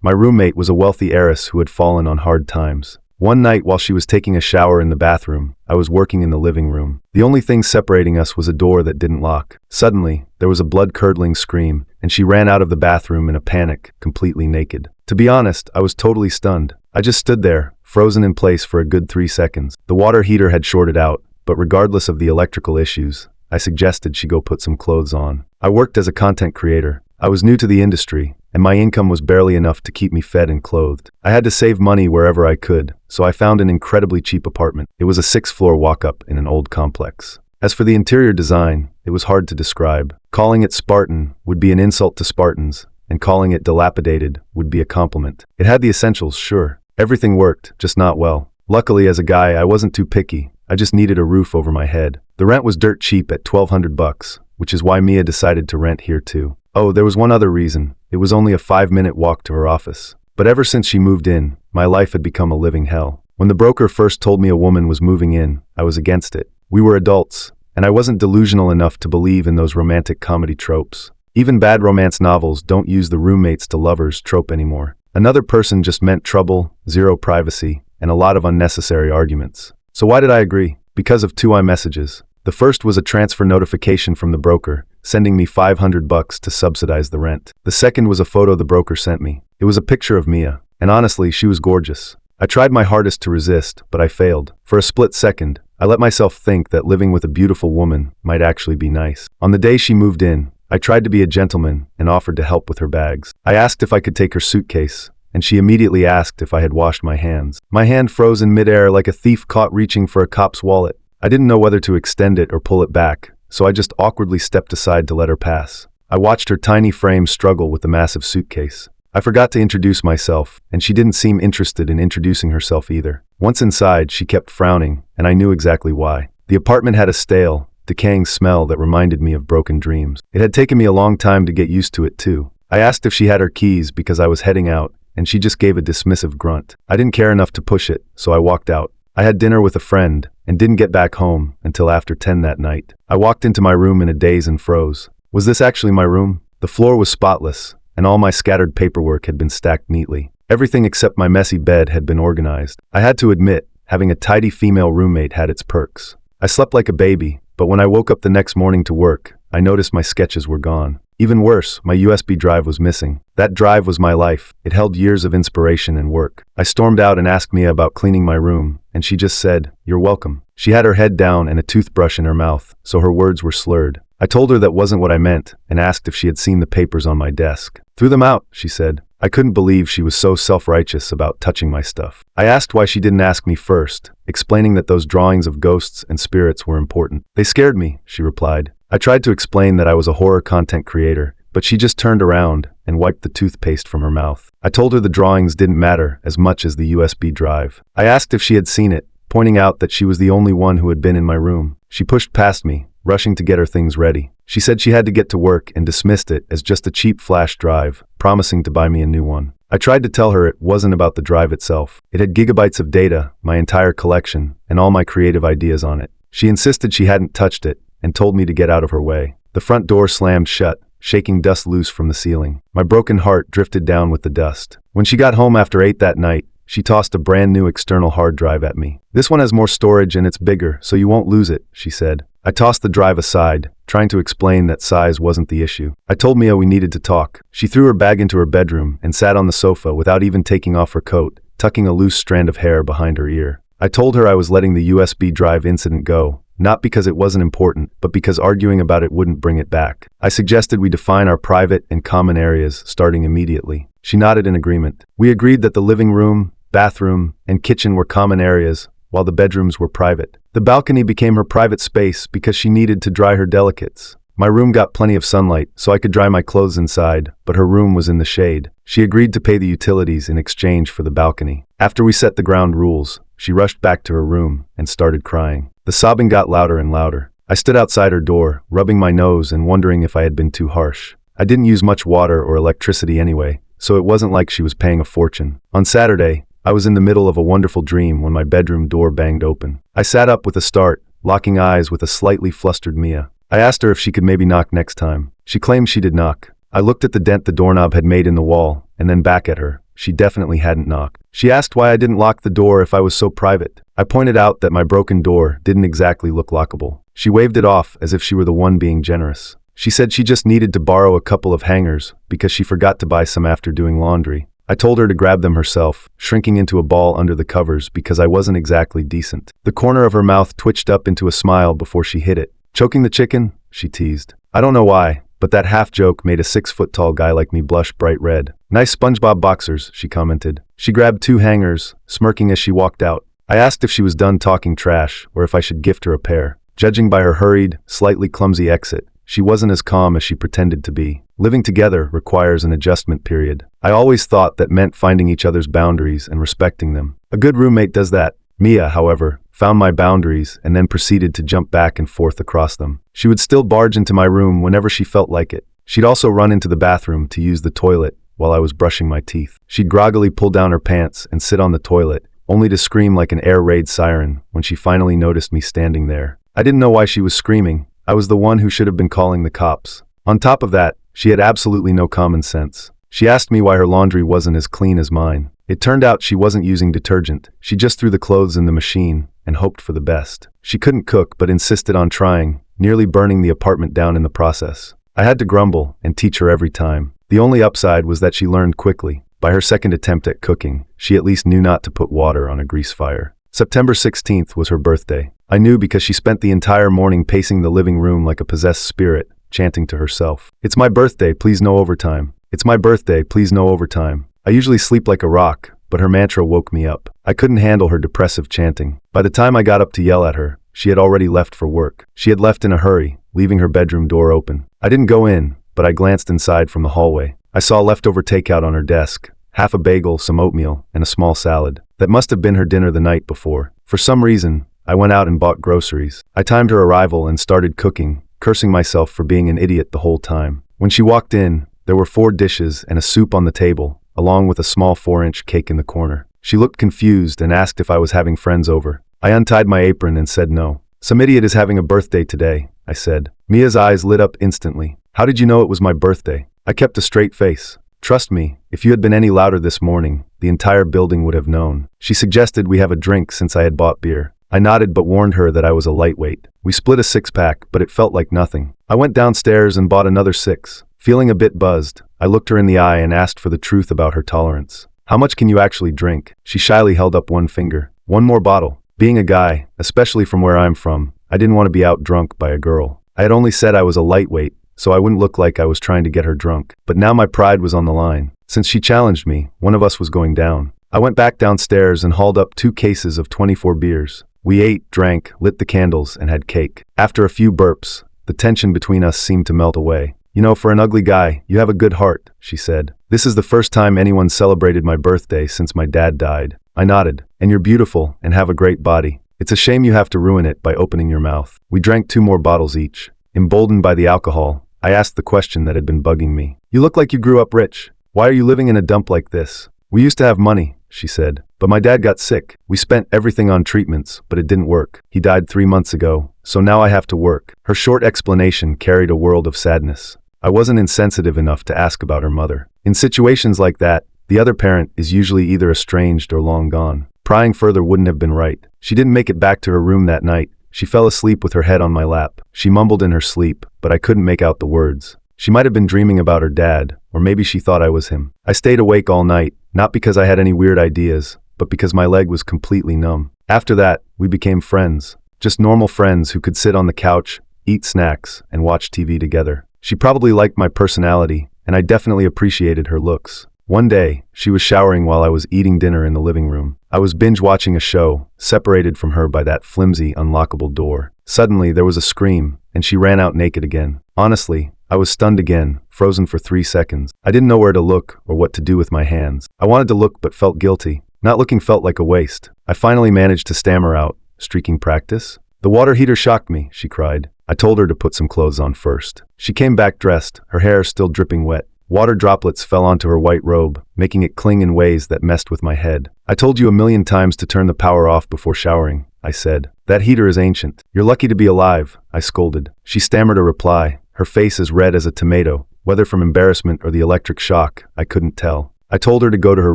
My roommate was a wealthy heiress who had fallen on hard times. One night while she was taking a shower in the bathroom, I was working in the living room. The only thing separating us was a door that didn't lock. Suddenly, there was a blood-curdling scream, and she ran out of the bathroom in a panic, completely naked. To be honest, I was totally stunned. I just stood there, frozen in place for a good 3 seconds. The water heater had shorted out, but regardless of the electrical issues, I suggested she go put some clothes on. I worked as a content creator. I was new to the industry, and my income was barely enough to keep me fed and clothed. I had to save money wherever I could, so I found an incredibly cheap apartment. It was a 6th-floor walk-up in an old complex. As for the interior design, it was hard to describe. Calling it Spartan would be an insult to Spartans, and calling it dilapidated would be a compliment. It had the essentials, sure. Everything worked, just not well. Luckily, as a guy, I wasn't too picky. I just needed a roof over my head. The rent was dirt cheap at $1,200, which is why Mia decided to rent here too. Oh, there was one other reason. It was only a 5-minute walk to her office. But ever since she moved in, my life had become a living hell. When the broker first told me a woman was moving in, I was against it. We were adults, and I wasn't delusional enough to believe in those romantic comedy tropes. Even bad romance novels don't use the roommates to lovers trope anymore. Another person just meant trouble, zero privacy, and a lot of unnecessary arguments. So why did I agree? Because of 2 iMessages. The first was a transfer notification from the broker, sending me $500 to subsidize the rent. The second was a photo the broker sent me. It was a picture of Mia, and honestly, she was gorgeous. I tried my hardest to resist, but I failed. For a split second, I let myself think that living with a beautiful woman might actually be nice. On the day she moved in, I tried to be a gentleman and offered to help with her bags. I asked if I could take her suitcase, and she immediately asked if I had washed my hands. My hand froze in midair like a thief caught reaching for a cop's wallet. I didn't know whether to extend it or pull it back, so I just awkwardly stepped aside to let her pass. I watched her tiny frame struggle with the massive suitcase. I forgot to introduce myself, and she didn't seem interested in introducing herself either. Once inside, she kept frowning, and I knew exactly why. The apartment had a stale, decaying smell that reminded me of broken dreams. It had taken me a long time to get used to it too. I asked if she had her keys because I was heading out, and she just gave a dismissive grunt. I didn't care enough to push it, so I walked out. I had dinner with a friend, and didn't get back home until after 10 that night. I walked into my room in a daze and froze. Was this actually my room? The floor was spotless, and all my scattered paperwork had been stacked neatly. Everything except my messy bed had been organized. I had to admit, having a tidy female roommate had its perks. I slept like a baby, but when I woke up the next morning to work, I noticed my sketches were gone. Even worse, my USB drive was missing. That drive was my life. It held years of inspiration and work. I stormed out and asked Mia about cleaning my room, and she just said, "You're welcome." She had her head down and a toothbrush in her mouth, so her words were slurred. I told her that wasn't what I meant, and asked if she had seen the papers on my desk. "Threw them out," she said. I couldn't believe she was so self-righteous about touching my stuff. I asked why she didn't ask me first, explaining that those drawings of ghosts and spirits were important. "They scared me," she replied. I tried to explain that I was a horror content creator, but she just turned around and wiped the toothpaste from her mouth. I told her the drawings didn't matter as much as the USB drive. I asked if she had seen it, pointing out that she was the only one who had been in my room. She pushed past me, rushing to get her things ready. She said she had to get to work and dismissed it as just a cheap flash drive, promising to buy me a new one. I tried to tell her it wasn't about the drive itself. It had gigabytes of data, my entire collection, and all my creative ideas on it. She insisted she hadn't touched it, and told me to get out of her way. The front door slammed shut, shaking dust loose from the ceiling. My broken heart drifted down with the dust. When she got home after 8 that night, she tossed a brand new external hard drive at me. "This one has more storage and it's bigger, so you won't lose it," she said. I tossed the drive aside, trying to explain that size wasn't the issue. I told Mia we needed to talk. She threw her bag into her bedroom and sat on the sofa without even taking off her coat, tucking a loose strand of hair behind her ear. I told her I was letting the USB drive incident go, not because it wasn't important, but because arguing about it wouldn't bring it back. I suggested we define our private and common areas starting immediately. She nodded in agreement. We agreed that the living room, bathroom, and kitchen were common areas, while the bedrooms were private. The balcony became her private space because she needed to dry her delicates. My room got plenty of sunlight, so I could dry my clothes inside, but her room was in the shade. She agreed to pay the utilities in exchange for the balcony. After we set the ground rules, she rushed back to her room and started crying. The sobbing got louder and louder. I stood outside her door, rubbing my nose and wondering if I had been too harsh. I didn't use much water or electricity anyway, so it wasn't like she was paying a fortune. On Saturday, I was in the middle of a wonderful dream when my bedroom door banged open. I sat up with a start, locking eyes with a slightly flustered Mia. I asked her if she could maybe knock next time. She claimed she did knock. I looked at the dent the doorknob had made in the wall, and then back at her, She definitely hadn't knocked. She asked why I didn't lock the door if I was so private. I pointed out that my broken door didn't exactly look lockable. She waved it off as if she were the one being generous. She said she just needed to borrow a couple of hangers because she forgot to buy some after doing laundry. I told her to grab them herself, shrinking into a ball under the covers because I wasn't exactly decent. The corner of her mouth twitched up into a smile before she hid it. "Choking the chicken?" she teased. I don't know why, but that half joke made a 6-foot-tall guy like me blush bright red. "Nice SpongeBob boxers," she commented. She grabbed 2 hangers, smirking as she walked out. I asked if she was done talking trash or if I should gift her a pair. Judging by her hurried, slightly clumsy exit, she wasn't as calm as she pretended to be. Living together requires an adjustment period. I always thought that meant finding each other's boundaries and respecting them. A good roommate does that. Mia, however, found my boundaries and then proceeded to jump back and forth across them. She would still barge into my room whenever she felt like it. She'd also run into the bathroom to use the toilet while I was brushing my teeth. She'd groggily pull down her pants and sit on the toilet, only to scream like an air raid siren when she finally noticed me standing there. I didn't know why she was screaming. I was the one who should have been calling the cops. On top of that, she had absolutely no common sense. She asked me why her laundry wasn't as clean as mine. It turned out she wasn't using detergent. She just threw the clothes in the machine and hoped for the best. She couldn't cook but insisted on trying, nearly burning the apartment down in the process. I had to grumble and teach her every time. The only upside was that she learned quickly. By her second attempt at cooking, she at least knew not to put water on a grease fire. September 16th was her birthday. I knew because she spent the entire morning pacing the living room like a possessed spirit, chanting to herself, "It's my birthday, please no overtime. It's my birthday, please no overtime." I usually sleep like a rock, but her mantra woke me up. I couldn't handle her depressive chanting. By the time I got up to yell at her, she had already left for work. She had left in a hurry, leaving her bedroom door open. I didn't go in, but I glanced inside from the hallway. I saw leftover takeout on her desk, half a bagel, some oatmeal, and a small salad. That must have been her dinner the night before. For some reason, I went out and bought groceries. I timed her arrival and started cooking, cursing myself for being an idiot the whole time. When she walked in, there were 4 dishes and a soup on the table, along with a small 4-inch cake in the corner. She looked confused and asked if I was having friends over. I untied my apron and said no. "Some idiot is having a birthday today," I said. Mia's eyes lit up instantly. "How did you know it was my birthday?" I kept a straight face. "Trust me, if you had been any louder this morning, the entire building would have known." She suggested we have a drink since I had bought beer. I nodded but warned her that I was a lightweight. We split a 6-pack, but it felt like nothing. I went downstairs and bought another 6. Feeling a bit buzzed, I looked her in the eye and asked for the truth about her tolerance. "How much can you actually drink?" She shyly held up one finger. "1 more bottle." Being a guy, especially from where I'm from, I didn't want to be out drunk by a girl. I had only said I was a lightweight, so I wouldn't look like I was trying to get her drunk. But now my pride was on the line. Since she challenged me, one of us was going down. I went back downstairs and hauled up 2 cases of 24 beers. We ate, drank, lit the candles, and had cake. After a few burps, the tension between us seemed to melt away. "You know, for an ugly guy, you have a good heart," she said. "This is the first time anyone celebrated my birthday since my dad died." I nodded. "And you're beautiful and have a great body. It's a shame you have to ruin it by opening your mouth." We drank 2 more bottles each. Emboldened by the alcohol, I asked the question that had been bugging me. "You look like you grew up rich. Why are you living in a dump like this?" "We used to have money," she said, "but my dad got sick. We spent everything on treatments, but it didn't work. He died 3 months ago, so now I have to work." Her short explanation carried a world of sadness. I wasn't insensitive enough to ask about her mother. In situations like that, the other parent is usually either estranged or long gone. Prying further wouldn't have been right. She didn't make it back to her room that night. She fell asleep with her head on my lap. She mumbled in her sleep, but I couldn't make out the words. She might have been dreaming about her dad, or maybe she thought I was him. I stayed awake all night, not because I had any weird ideas, but because my leg was completely numb. After that, we became friends. Just normal friends who could sit on the couch, eat snacks, and watch TV together. She probably liked my personality, and I definitely appreciated her looks. One day, she was showering while I was eating dinner in the living room. I was binge-watching a show, separated from her by that flimsy, unlockable door. Suddenly, there was a scream, and she ran out naked again. Honestly, I was stunned again, frozen for 3 seconds. I didn't know where to look or what to do with my hands. I wanted to look but felt guilty. Not looking felt like a waste. I finally managed to stammer out, "Streaking practice?" "The water heater shocked me," she cried. I told her to put some clothes on first. She came back dressed, her hair still dripping wet. Water droplets fell onto her white robe, making it cling in ways that messed with my head. "I told you a million times to turn the power off before showering," I said. "That heater is ancient. You're lucky to be alive," I scolded. She stammered a reply, her face as red as a tomato. Whether from embarrassment or the electric shock, I couldn't tell. I told her to go to her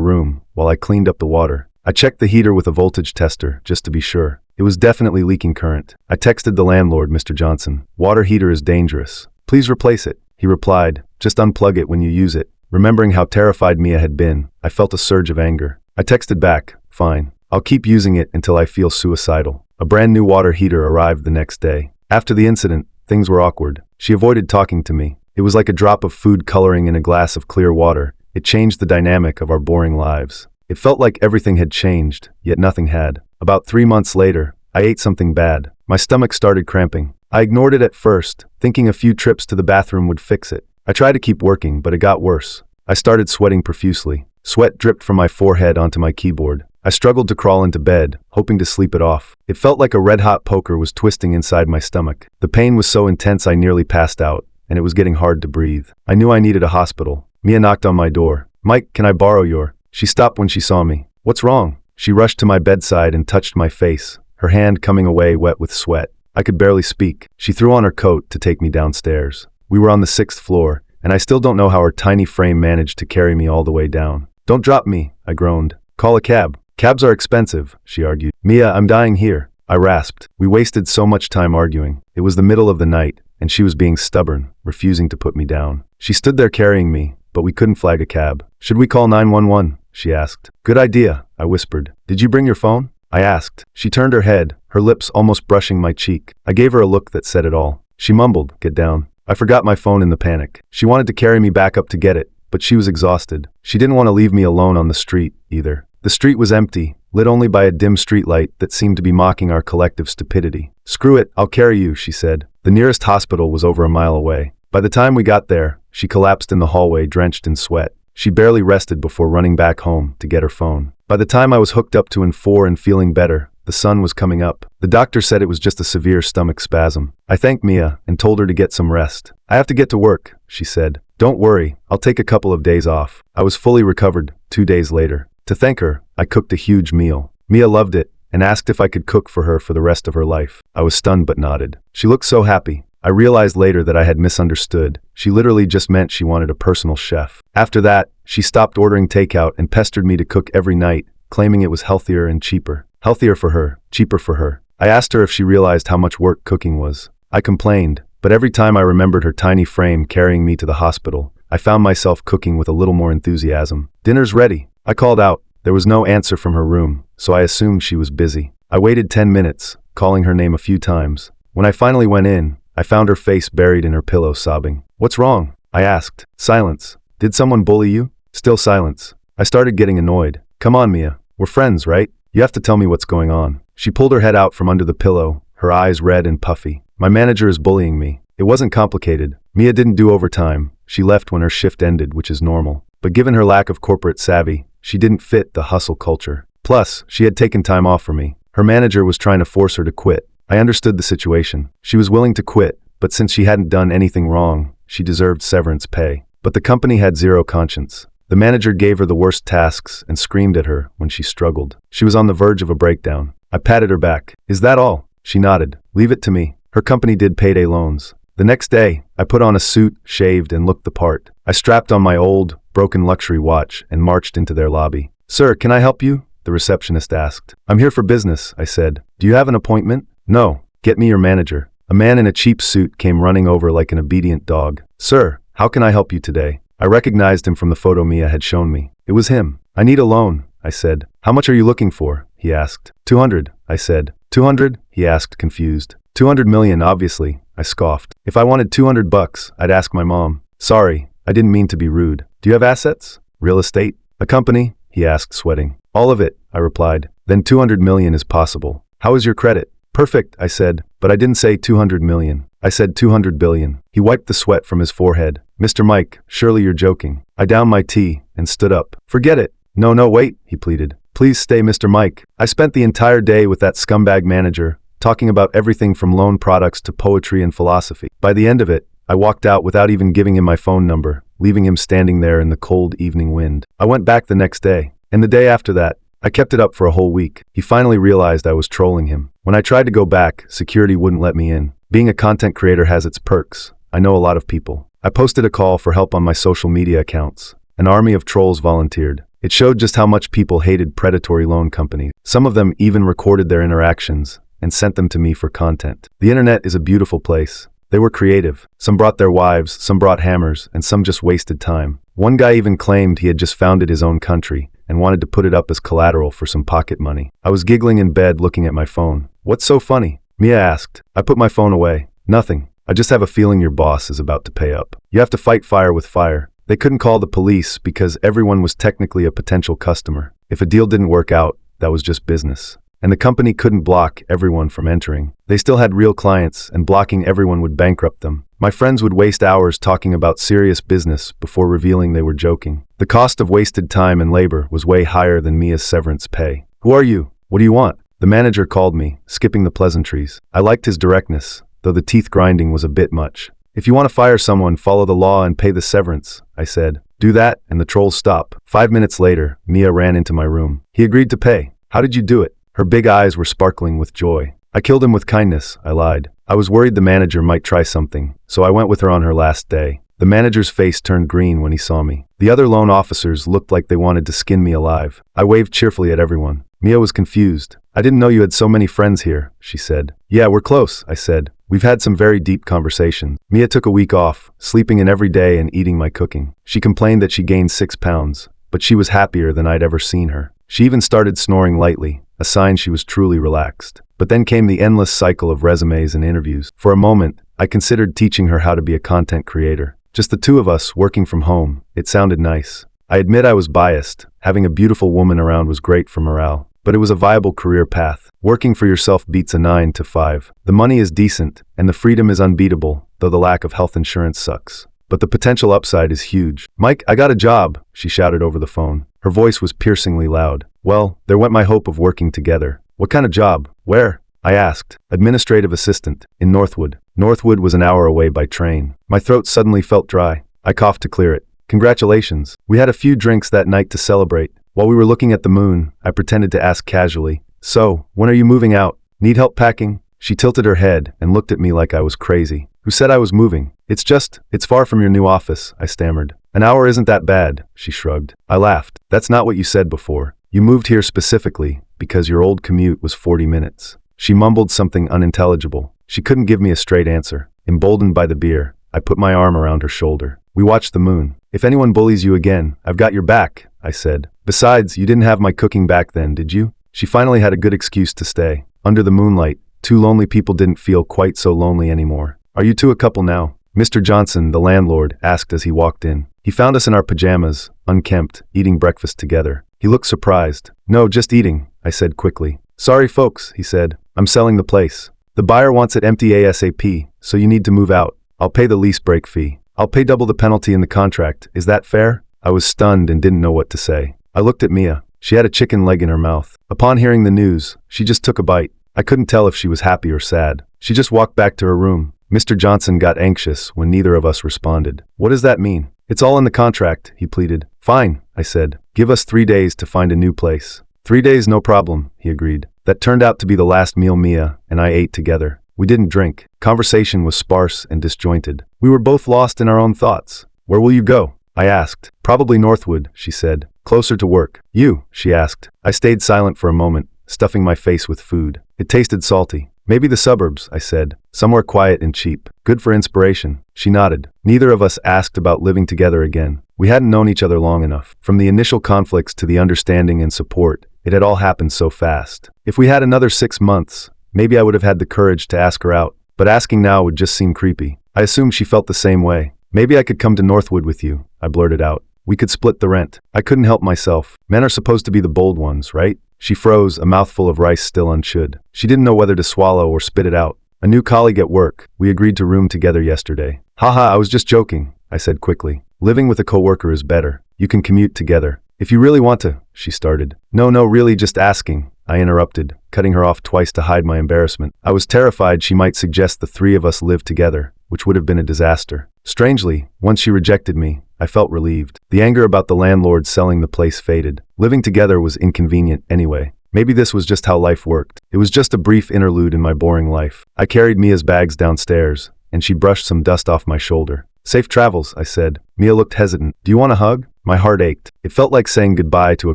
room while I cleaned up the water. I checked the heater with a voltage tester just to be sure. It was definitely leaking current. I texted the landlord, Mr. Johnson. Water heater is dangerous. Please replace it. He replied, just unplug it when you use it. Remembering how terrified Mia had been, I felt a surge of anger. I texted back, fine. I'll keep using it until I feel suicidal. A brand new water heater arrived the next day. After the incident, things were awkward. She avoided talking to me. It was like a drop of food coloring in a glass of clear water. It changed the dynamic of our boring lives. It felt like everything had changed, yet nothing had. About 3 months later, I ate something bad. My stomach started cramping. I ignored it at first, thinking a few trips to the bathroom would fix it. I tried to keep working, but it got worse. I started sweating profusely. Sweat dripped from my forehead onto my keyboard. I struggled to crawl into bed, hoping to sleep it off. It felt like a red-hot poker was twisting inside my stomach. The pain was so intense I nearly passed out, and it was getting hard to breathe. I knew I needed a hospital. Mia knocked on my door. Mike, can I borrow your... She stopped when she saw me. What's wrong? She rushed to my bedside and touched my face, her hand coming away wet with sweat. I could barely speak. She threw on her coat to take me downstairs. We were on the 6th floor, and I still don't know how her tiny frame managed to carry me all the way down. Don't drop me, I groaned. Call a cab. Cabs are expensive, she argued. Mia, I'm dying here, I rasped. We wasted so much time arguing. It was the middle of the night, and she was being stubborn, refusing to put me down. She stood there carrying me, but we couldn't flag a cab. Should we call 911? She asked. Good idea, I whispered. Did you bring your phone? I asked. She turned her head, her lips almost brushing my cheek. I gave her a look that said it all. She mumbled, get down. I forgot my phone in the panic. She wanted to carry me back up to get it, but she was exhausted. She didn't want to leave me alone on the street, either. The street was empty, lit only by a dim streetlight that seemed to be mocking our collective stupidity. Screw it, I'll carry you, she said. The nearest hospital was over a mile away. By the time we got there, she collapsed in the hallway drenched in sweat. She barely rested before running back home to get her phone. By the time I was hooked up to N4 and feeling better, the sun was coming up. The doctor said it was just a severe stomach spasm. I thanked Mia and told her to get some rest. I have to get to work, she said. Don't worry, I'll take a couple of days off. I was fully recovered 2 days later. To thank her, I cooked a huge meal. Mia loved it and asked if I could cook for her for the rest of her life. I was stunned but nodded. She looked so happy. I realized later that I had misunderstood. She literally just meant she wanted a personal chef. After that, she stopped ordering takeout and pestered me to cook every night, claiming it was healthier and cheaper. Healthier for her, cheaper for her. I asked her if she realized how much work cooking was. I complained, but every time I remembered her tiny frame carrying me to the hospital, I found myself cooking with a little more enthusiasm. Dinner's ready. I called out. There was no answer from her room, so I assumed she was busy. I waited 10 minutes, calling her name a few times. When I finally went in, I found her face buried in her pillow, sobbing. What's wrong? I asked. Silence. Did someone bully you? Still silence. I started getting annoyed. Come on, Mia. We're friends, right? You have to tell me what's going on. She pulled her head out from under the pillow, her eyes red and puffy. My manager is bullying me. It wasn't complicated. Mia didn't do overtime. She left when her shift ended, which is normal. But given her lack of corporate savvy, she didn't fit the hustle culture. Plus, she had taken time off for me. Her manager was trying to force her to quit. I understood the situation. She was willing to quit, but since she hadn't done anything wrong, she deserved severance pay. But the company had zero conscience. The manager gave her the worst tasks and screamed at her when she struggled. She was on the verge of a breakdown. I patted her back. Is that all? She nodded. Leave it to me. Her company did payday loans. The next day, I put on a suit, shaved, and looked the part. I strapped on my old, broken luxury watch and marched into their lobby. Sir, can I help you? The receptionist asked. I'm here for business, I said. Do you have an appointment? No. Get me your manager. A man in a cheap suit came running over like an obedient dog. Sir, how can I help you today? I recognized him from the photo Mia had shown me. It was him. I need a loan, I said. How much are you looking for? He asked. 200, I said. 200? He asked, confused. 200 million, obviously, I scoffed. If I wanted 200 bucks, I'd ask my mom. Sorry, I didn't mean to be rude. Do you have assets? Real estate? A company? He asked, sweating. All of it, I replied. Then 200 million is possible. How is your credit? Perfect, I said, but I didn't say 200 million. I said 200 billion. He wiped the sweat from his forehead. Mr. Mike, surely you're joking. I downed my tea and stood up. Forget it. No, wait, he pleaded. Please stay, Mr. Mike. I spent the entire day with that scumbag manager, talking about everything from loan products to poetry and philosophy. By the end of it, I walked out without even giving him my phone number, leaving him standing there in the cold evening wind. I went back the next day, and the day after that. I kept it up for a whole week. He finally realized I was trolling him. When I tried to go back, security wouldn't let me in. Being a content creator has its perks. I know a lot of people. I posted a call for help on my social media accounts, An army of trolls volunteered. It showed just how much people hated predatory loan companies. Some of them even recorded their interactions and sent them to me for content. The internet is a beautiful place. They were creative. Some brought their wives, some brought hammers, and some just wasted time. One guy even claimed he had just founded his own country and wanted to put it up as collateral for some pocket money. I was giggling in bed looking at my phone. "What's so funny?" Mia asked. I put my phone away. "Nothing. I just have a feeling your boss is about to pay up. You have to fight fire with fire." They couldn't call the police because everyone was technically a potential customer. If a deal didn't work out, that was just business. And the company couldn't block everyone from entering. They still had real clients, and blocking everyone would bankrupt them. My friends would waste hours talking about serious business before revealing they were joking. The cost of wasted time and labor was way higher than Mia's severance pay. "Who are you? What do you want?" The manager called me, skipping the pleasantries. I liked his directness, though the teeth grinding was a bit much. "If you want to fire someone, follow the law and pay the severance," I said. "Do that, and the trolls stop." 5 minutes later, Mia ran into my room. "He agreed to pay. How did you do it?" Her big eyes were sparkling with joy. "I killed him with kindness," I lied. I was worried the manager might try something, so I went with her on her last day. The manager's face turned green when he saw me. The other loan officers looked like they wanted to skin me alive. I waved cheerfully at everyone. Mia was confused. "I didn't know you had so many friends here," she said. "Yeah, we're close," I said. "We've had some very deep conversations." Mia took a week off, sleeping in every day and eating my cooking. She complained that she gained 6 pounds, but she was happier than I'd ever seen her. She even started snoring lightly, a sign she was truly relaxed. But then came the endless cycle of resumes and interviews. For a moment, I considered teaching her how to be a content creator. Just the two of us working from home. It sounded nice. I admit I was biased. Having a beautiful woman around was great for morale. But it was a viable career path. Working for yourself beats a 9 to 5. The money is decent, and the freedom is unbeatable, though the lack of health insurance sucks. But the potential upside is huge. "Mike, I got a job," she shouted over the phone. Her voice was piercingly loud. Well, there went my hope of working together. "What kind of job? Where?" I asked. "Administrative assistant, in Northwood." Northwood was an hour away by train. My throat suddenly felt dry. I coughed to clear it. "Congratulations." We had a few drinks that night to celebrate. While we were looking at the moon, I pretended to ask casually, "So, when are you moving out? Need help packing?" She tilted her head and looked at me like I was crazy. "Who said I was moving? It's far from your new office," I stammered. "An hour isn't that bad," she shrugged. I laughed. "That's not what you said before. You moved here specifically because your old commute was 40 minutes. She mumbled something unintelligible. She couldn't give me a straight answer. Emboldened by the beer, I put my arm around her shoulder. We watched the moon. "If anyone bullies you again, I've got your back," I said. "Besides, you didn't have my cooking back then, did you?" She finally had a good excuse to stay. Under the moonlight, two lonely people didn't feel quite so lonely anymore. "Are you two a couple now?" Mr. Johnson, the landlord, asked as he walked in. He found us in our pajamas, unkempt, eating breakfast together. He looked surprised. "No, just eating," I said quickly. "Sorry folks," he said. "I'm selling the place. The buyer wants it empty ASAP, so you need to move out. I'll pay the lease break fee. I'll pay double the penalty in the contract. Is that fair?" I was stunned and didn't know what to say. I looked at Mia. She had a chicken leg in her mouth. Upon hearing the news, she just took a bite. I couldn't tell if she was happy or sad. She just walked back to her room. Mr. Johnson got anxious when neither of us responded. "What does that mean?" "It's all in the contract," he pleaded. "Fine," I said. "Give us 3 days to find a new place." 3 days, no problem, he agreed. That turned out to be the last meal Mia and I ate together. We didn't drink. Conversation was sparse and disjointed. We were both lost in our own thoughts. "Where will you go?" I asked. "Probably Northwood," she said. "Closer to work." "You?" she asked. I stayed silent for a moment, stuffing my face with food. It tasted salty. "Maybe the suburbs," I said. "Somewhere quiet and cheap. Good for inspiration." She nodded. Neither of us asked about living together again. We hadn't known each other long enough. From the initial conflicts to the understanding and support, it had all happened so fast. If we had another 6 months, maybe I would have had the courage to ask her out, but asking now would just seem creepy. I assumed she felt the same way. "Maybe I could come to Northwood with you," I blurted out. "We could split the rent." I couldn't help myself. Men are supposed to be the bold ones, right? She froze, a mouthful of rice still unchewed. She didn't know whether to swallow or spit it out. "A new colleague at work. We agreed to room together yesterday." "Haha, I was just joking," I said quickly. "Living with a coworker is better. You can commute together." "If you really want to," she started. No, really just asking," I interrupted, cutting her off twice to hide my embarrassment. I was terrified she might suggest the 3 of us live together, which would have been a disaster. Strangely, once she rejected me, I felt relieved. The anger about the landlord selling the place faded. Living together was inconvenient anyway. Maybe this was just how life worked. It was just a brief interlude in my boring life. I carried Mia's bags downstairs, and she brushed some dust off my shoulder. "Safe travels," I said. Mia looked hesitant. "Do you want a hug?" My heart ached. It felt like saying goodbye to a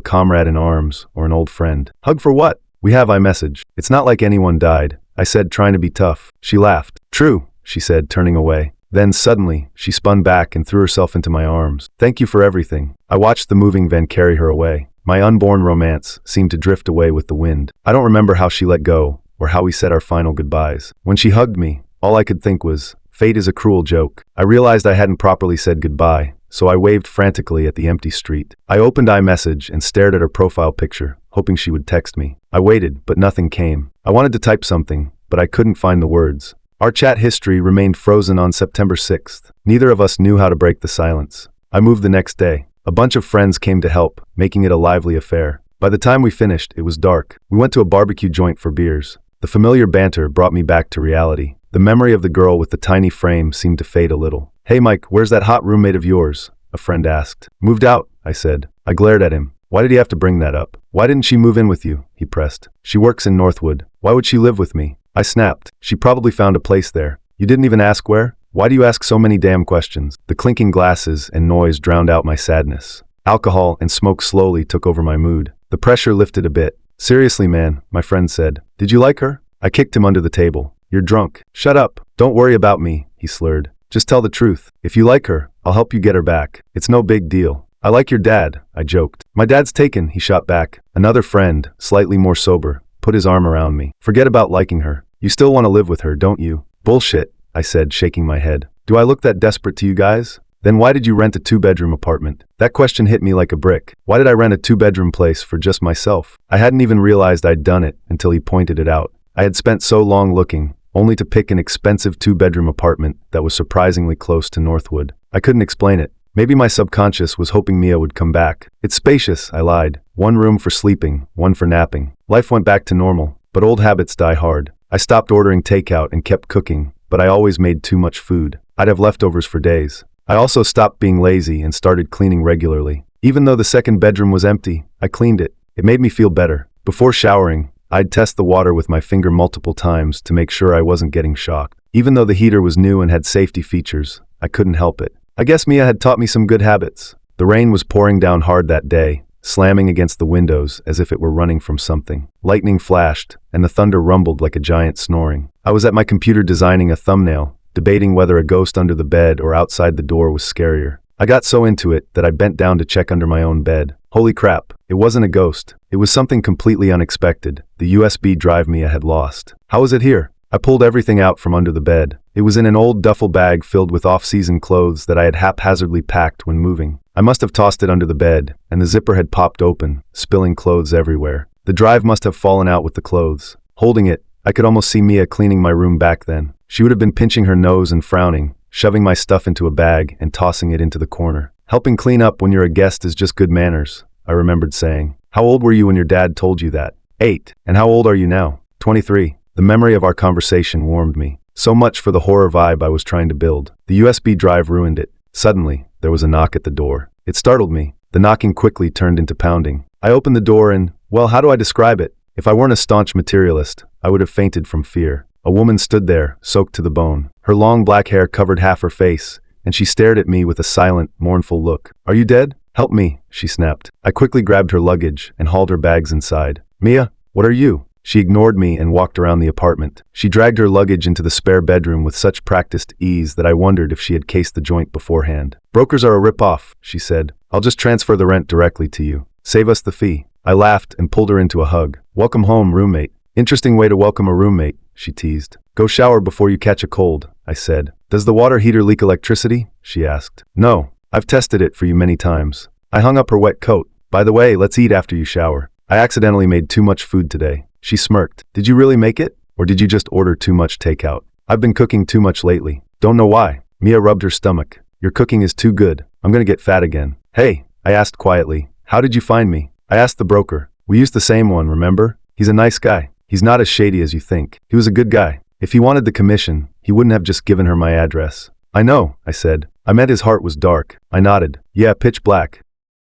comrade in arms or an old friend. Hug for what? We have iMessage. It's not like anyone died, I said, trying to be tough. She laughed. True, she said, turning away. Then suddenly, she spun back and threw herself into my arms. Thank you for everything. I watched the moving van carry her away. My unborn romance seemed to drift away with the wind. I don't remember how she let go, or how we said our final goodbyes. When she hugged me, all I could think was, fate is a cruel joke. I realized I hadn't properly said goodbye, so I waved frantically at the empty street. I opened iMessage and stared at her profile picture, hoping she would text me. I waited, but nothing came. I wanted to type something, but I couldn't find the words. Our chat history remained frozen on September 6th. Neither of us knew how to break the silence. I moved the next day. A bunch of friends came to help, making it a lively affair. By the time we finished, it was dark. We went to a barbecue joint for beers. The familiar banter brought me back to reality. The memory of the girl with the tiny frame seemed to fade a little. Hey Mike, where's that hot roommate of yours? A friend asked. Moved out, I said. I glared at him. Why did he have to bring that up? Why didn't she move in with you? He pressed. She works in Northwood. Why would she live with me? I snapped. She probably found a place there. You didn't even ask where? Why do you ask so many damn questions? The clinking glasses and noise drowned out my sadness. Alcohol and smoke slowly took over my mood. The pressure lifted a bit. Seriously, man, my friend said. Did you like her? I kicked him under the table. You're drunk. Shut up. Don't worry about me, he slurred. Just tell the truth. If you like her, I'll help you get her back. It's no big deal. I like your dad, I joked. My dad's taken, he shot back. Another friend, slightly more sober, put his arm around me. Forget about liking her. You still want to live with her, don't you? Bullshit, I said, shaking my head. Do I look that desperate to you guys? Then why did you rent a 2-bedroom apartment? That question hit me like a brick. Why did I rent a 2-bedroom place for just myself? I hadn't even realized I'd done it until he pointed it out. I had spent so long looking, only to pick an expensive 2-bedroom apartment that was surprisingly close to Northwood. I couldn't explain it. Maybe my subconscious was hoping Mia would come back. It's spacious, I lied. 1 room for sleeping, 1 for napping. Life went back to normal, but old habits die hard. I stopped ordering takeout and kept cooking, but I always made too much food. I'd have leftovers for days. I also stopped being lazy and started cleaning regularly. Even though the 2nd bedroom was empty, I cleaned it. It made me feel better. Before showering, I'd test the water with my finger multiple times to make sure I wasn't getting shocked. Even though the heater was new and had safety features, I couldn't help it. I guess Mia had taught me some good habits. The rain was pouring down hard that day, slamming against the windows as if it were running from something. Lightning flashed, and the thunder rumbled like a giant snoring. I was at my computer designing a thumbnail, debating whether a ghost under the bed or outside the door was scarier. I got so into it that I bent down to check under my own bed. Holy crap, it wasn't a ghost. It was something completely unexpected. The USB drive Mia had lost. How was it here? I pulled everything out from under the bed. It was in an old duffel bag filled with off-season clothes that I had haphazardly packed when moving. I must have tossed it under the bed, and the zipper had popped open, spilling clothes everywhere. The drive must have fallen out with the clothes. Holding it, I could almost see Mia cleaning my room back then. She would have been pinching her nose and frowning, shoving my stuff into a bag and tossing it into the corner. Helping clean up when you're a guest is just good manners, I remembered saying. How old were you when your dad told you that? 8. And how old are you now? 23. The memory of our conversation warmed me. So much for the horror vibe I was trying to build. The USB drive ruined it. Suddenly, there was a knock at the door. It startled me. The knocking quickly turned into pounding. I opened the door and, well, how do I describe it? If I weren't a staunch materialist, I would have fainted from fear. A woman stood there, soaked to the bone. Her long black hair covered half her face, and she stared at me with a silent, mournful look. Are you dead? Help me, she snapped. I quickly grabbed her luggage and hauled her bags inside. Mia, what are you? She ignored me and walked around the apartment. She dragged her luggage into the spare bedroom with such practiced ease that I wondered if she had cased the joint beforehand. Brokers are a rip-off, she said. I'll just transfer the rent directly to you. Save us the fee. I laughed and pulled her into a hug. Welcome home, roommate. Interesting way to welcome a roommate, she teased. Go shower before you catch a cold, I said. Does the water heater leak electricity? She asked. No, I've tested it for you many times. I hung up her wet coat. By the way, let's eat after you shower. I accidentally made too much food today. She smirked. Did you really make it? Or did you just order too much takeout? I've been cooking too much lately. Don't know why. Mia rubbed her stomach. Your cooking is too good. I'm gonna get fat again. Hey, I asked quietly. How did you find me? I asked the broker. We used the same one, remember? He's a nice guy. He's not as shady as you think. He was a good guy. If he wanted the commission, he wouldn't have just given her my address. I know, I said. I meant his heart was dark. I nodded. Yeah, pitch black.